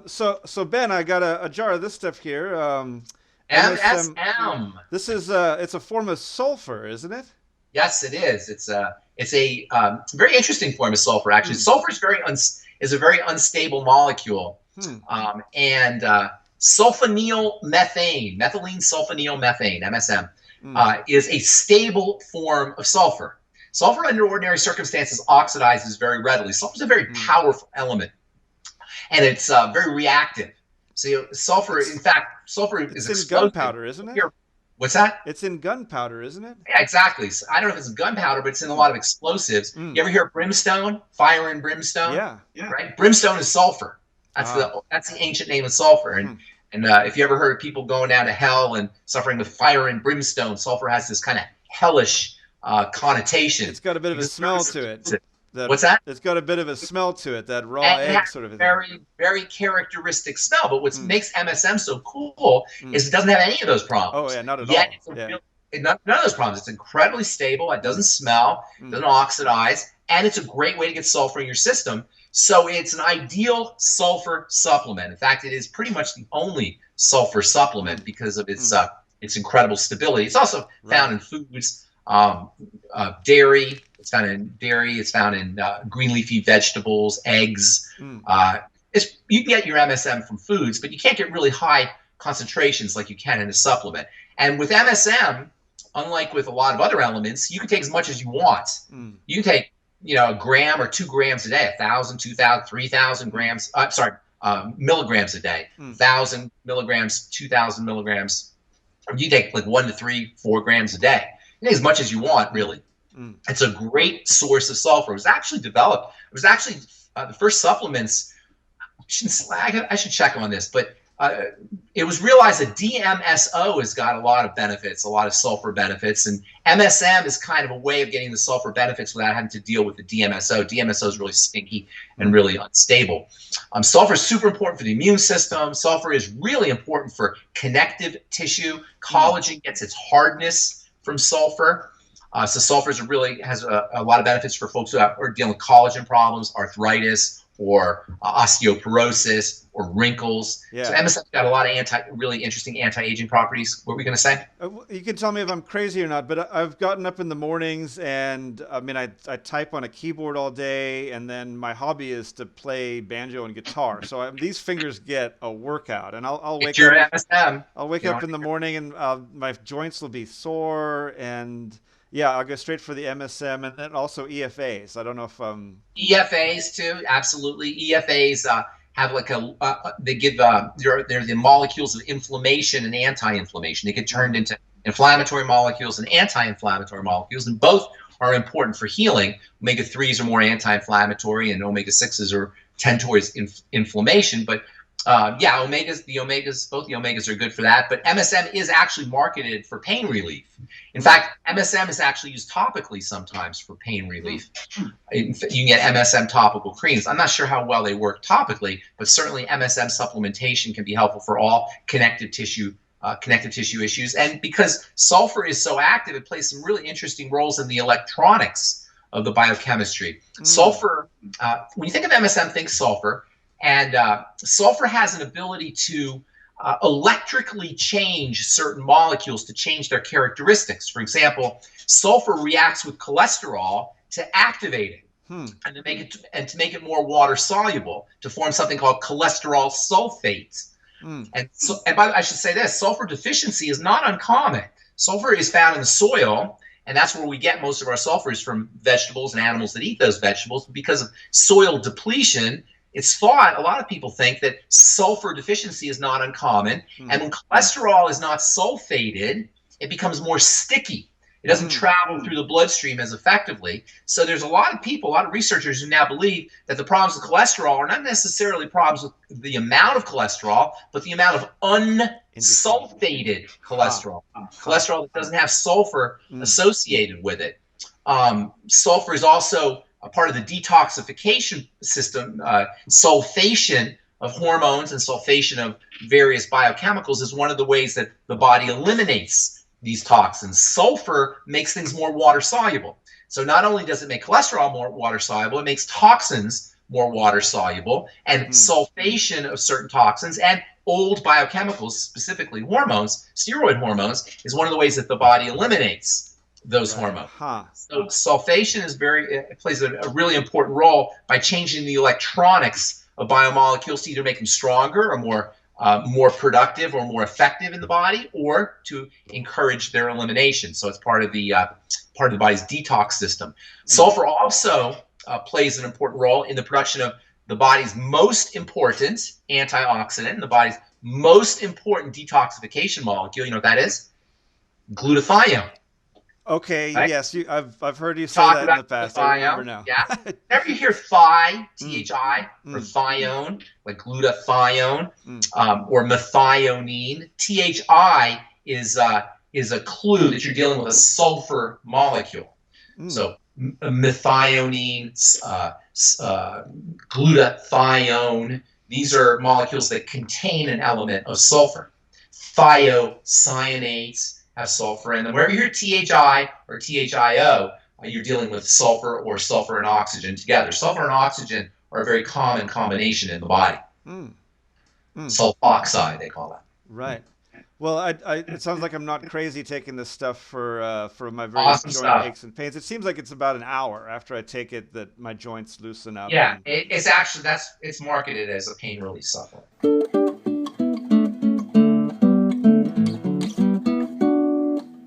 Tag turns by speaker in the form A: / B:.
A: So Ben, I got a jar of this stuff here. MSM.
B: MSM.
A: It's a form of sulfur, isn't it?
B: Yes, it is. It's a very interesting form of sulfur. Actually,
A: Hmm.
B: sulfur is a very unstable molecule,
A: Hmm.
B: and sulfonyl methane, methylene sulfonyl methane (MSM),
A: Hmm.
B: is a stable form of sulfur. Sulfur, under ordinary circumstances, oxidizes very readily. Sulfur is a very
A: Hmm.
B: powerful element, and it's very reactive. So sulfur, in
A: It's
B: fact, sulfur is
A: it's in
B: explosive.
A: gunpowder, isn't it?
B: Here, what's that?
A: It's in gunpowder, isn't it?
B: Yeah, exactly. So I don't know if it's gunpowder, but it's in a
A: Hmm.
B: lot of explosives.
A: Hmm.
B: You ever hear of brimstone? Fire and brimstone,
A: Yeah.
B: right? Brimstone is sulfur.
A: Ah.
B: That's the ancient name of sulfur. And
A: Hmm.
B: if you ever heard of people going down to hell and suffering with fire and brimstone, sulfur has this kind of hellish connotation
A: It's got a bit of a
B: because it's very
A: smell to it.
B: expensive.
A: That
B: What's that?
A: it's got a bit of a smell to it. That raw
B: And it has
A: egg sort of a
B: a
A: thing.
B: very, very characteristic smell. But what
A: Hmm.
B: makes MSM so cool
A: Hmm.
B: is it doesn't have any of those
A: Oh
B: problems.
A: yeah, not at
B: Yet
A: all.
B: it's a
A: Yeah.
B: real, none of those problems. It's incredibly stable. It
A: Hmm.
B: doesn't smell,
A: Hmm.
B: doesn't oxidize, and it's a great way to get sulfur in your system. So it's an ideal sulfur supplement. In fact, it is pretty much the only sulfur
A: Hmm.
B: supplement because of
A: Hmm.
B: its incredible stability. It's also found
A: Right.
B: in foods, dairy. It's found in dairy. It's found in green leafy vegetables, eggs.
A: Hmm.
B: Uh, you can get your MSM from foods, but you can't get really high concentrations like you can in a supplement. And with MSM, unlike with a lot of other elements, you can take as much as you want.
A: Hmm.
B: You can take, a gram or 2 grams a day, 1,000, 2,000, 3,000
A: Hmm.
B: grams. Sorry, milligrams a day,
A: Hmm.
B: 1,000 milligrams, 2,000 milligrams. You take like 1 to 3, 4 grams a day. You take as much as you want,
A: Hmm.
B: really.
A: Hmm.
B: It's a great source of sulfur. It was actually developed. It was actually the first supplements. I should check on this, but it was realized that DMSO has got a lot of benefits, a lot of sulfur benefits, and MSM is kind of a way of getting the sulfur benefits without having to deal with the DMSO. DMSO is really stinky and
A: Hmm.
B: really unstable. Sulfur is super important for the immune system. Sulfur is really important for connective tissue.
A: Hmm.
B: Collagen gets its hardness from sulfur. So sulfur really has a lot of benefits for folks who are dealing with collagen problems, arthritis, or osteoporosis, or wrinkles. So
A: Yeah.
B: MSM's got a lot of really interesting anti-aging properties. What were we going to say?
A: You can tell me if I'm crazy or not, but I've gotten up in the mornings and I mean, I type on a keyboard all day, and then my hobby is to play banjo and guitar. So these fingers get a workout, and I'll
B: It's
A: wake
B: your
A: up.
B: MSM.
A: I'll wake
B: You know,
A: up in the morning and my joints will be sore, and yeah, I'll go straight for the MSM and then also EFAs. I don't know if
B: EFAs too, absolutely. EFAs have like they give they're the molecules of inflammation and anti-inflammation. They get turned
A: mm,
B: into inflammatory molecules and anti-inflammatory molecules, and both are important for healing. Omega 3s are more anti-inflammatory, and omega 6s are tend towards inflammation. But yeah, both the omegas are good for that. But MSM is actually marketed for pain relief. In
A: mm,
B: fact, MSM is actually used topically sometimes for pain
A: mm,
B: relief. You can get MSM topical creams. I'm not sure how well they work topically, but certainly MSM supplementation can be helpful for all connective tissue issues. And because sulfur is so active, it plays some really interesting roles in the electronics of the biochemistry.
A: mm,
B: Sulfur, when you think of MSM, think sulfur, and sulfur has an ability to electrically change certain molecules to change their characteristics. For example, sulfur reacts with cholesterol to activate it
A: hmm,
B: to make it more water soluble to form something called cholesterol sulfate.
A: mm,
B: And by the way, I should say this: sulfur deficiency is not uncommon. Sulfur is found in the soil, and that's where we get most of our sulfur is from vegetables and animals that eat those vegetables. Because of soil depletion, it's thought, a lot of people think that sulfur deficiency is not uncommon.
A: mm,
B: And when cholesterol is not sulfated, it becomes more sticky. It doesn't
A: mm,
B: travel through the bloodstream as effectively. So there's a lot of people, a lot of researchers who now believe that the problems with cholesterol are not necessarily problems with the amount of cholesterol, but the amount of
A: industry.
B: unsulfated
A: Ha,
B: cholesterol,
A: ha,
B: cholesterol that doesn't have sulfur
A: mm,
B: associated with it. Sulfur is also a part of the detoxification system. Sulfation of hormones and sulfation of various biochemicals is one of the ways that the body eliminates these toxins. Sulfur makes things more water soluble. So not only does it make cholesterol more water soluble, it makes toxins more water soluble, and sulfation of certain toxins and old biochemicals, specifically hormones, steroid hormones, is one of the ways that the body eliminates those hormones. So sulfation is it plays a really important role by changing the electronics of biomolecules to either make them stronger or more productive or more effective in the body, or to encourage their elimination. So it's part of the body's detox system. Sulfur also plays an important role in the production of the body's most important antioxidant and the body's most important detoxification molecule. You know what that is? Glutathione.
A: Okay.
B: Right?
A: Yes. I've heard you say that in the past. I remember now.
B: Yeah. Whenever you hear thi, Thi, or thione, like glutathione, or methionine, Thi is a clue that you're dealing with a sulfur molecule. So methionine, glutathione, these are molecules that contain an element of sulfur. Thiocyanates have sulfur in them. Wherever you hear THI or THIO, you're dealing with sulfur or sulfur and oxygen together. Sulfur and oxygen are a very common combination in the body. Sulfoxide, they call that.
A: Right. Well, it sounds like I'm not crazy taking this stuff for my various joint aches and pains. It seems like it's about an hour after I take it that my joints loosen up.
B: Yeah, it's actually it's marketed as a pain relief supplement.